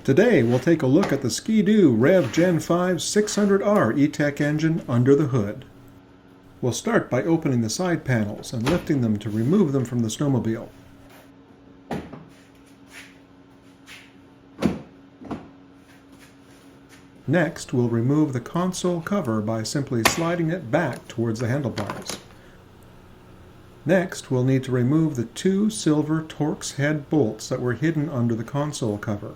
Today we'll take a look at the Ski-Doo Rev Gen 5 600R E-Tec engine under the hood. We'll start by opening the side panels and lifting them to remove them from the snowmobile. Next, we'll remove the console cover by simply sliding it back towards the handlebars. Next, we'll need to remove the two silver Torx head bolts that were hidden under the console cover.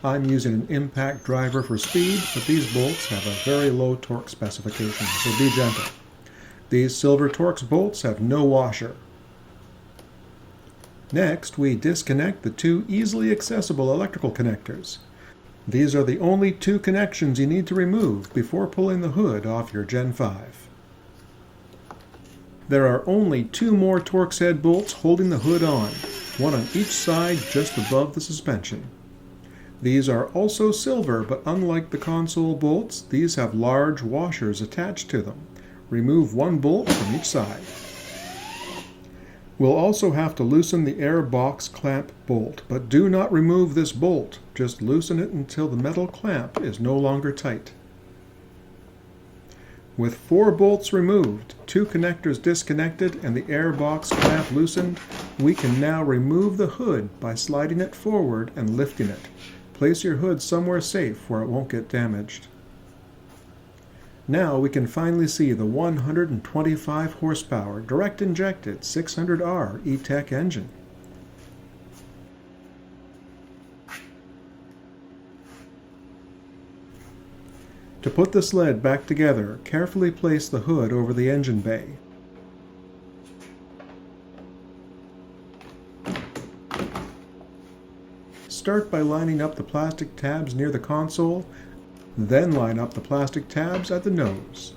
I'm using an impact driver for speed, but these bolts have a very low torque specification, so be gentle. These silver Torx bolts have no washer. Next, we disconnect the two easily accessible electrical connectors. These are the only two connections you need to remove before pulling the hood off your Gen 5. There are only two more Torx head bolts holding the hood on, one on each side just above the suspension. These are also silver, but unlike the console bolts, these have large washers attached to them. Remove one bolt from each side. We'll also have to loosen the air box clamp bolt, but do not remove this bolt. Just loosen it until the metal clamp is no longer tight. With 4 bolts removed, 2 connectors disconnected, and the air box clamp loosened, we can now remove the hood by sliding it forward and lifting it. Place your hood somewhere safe where it won't get damaged. Now we can finally see the 125 horsepower direct injected 600R E-Tec engine. To put the sled back together, carefully place the hood over the engine bay. Start by lining up the plastic tabs near the console, then line up the plastic tabs at the nose.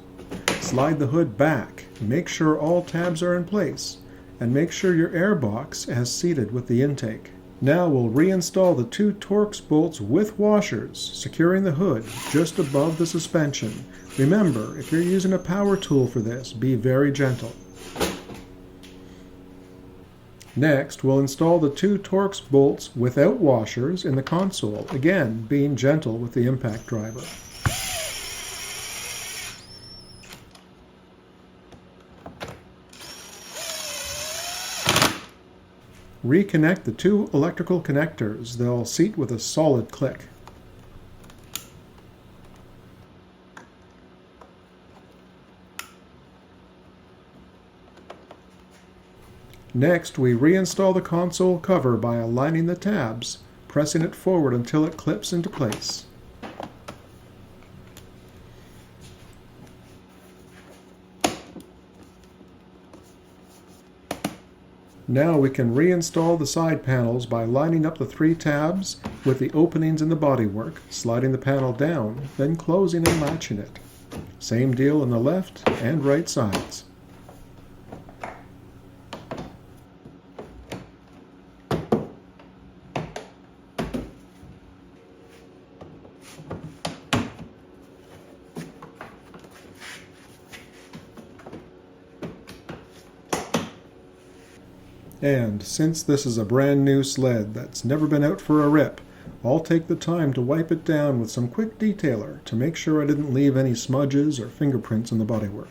Slide the hood back, make sure all tabs are in place, and make sure your air box has seated with the intake. Now we'll reinstall the 2 Torx bolts with washers, securing the hood just above the suspension. Remember, if you're using a power tool for this, be very gentle. Next, we'll install the 2 Torx bolts without washers in the console, again being gentle with the impact driver. Reconnect the 2 electrical connectors. They'll seat with a solid click. Next, we reinstall the console cover by aligning the tabs, pressing it forward until it clips into place. Now we can reinstall the side panels by lining up the 3 tabs with the openings in the bodywork, sliding the panel down, then closing and latching it. Same deal on the left and right sides. And since this is a brand new sled that's never been out for a rip, I'll take the time to wipe it down with some quick detailer to make sure I didn't leave any smudges or fingerprints in the bodywork.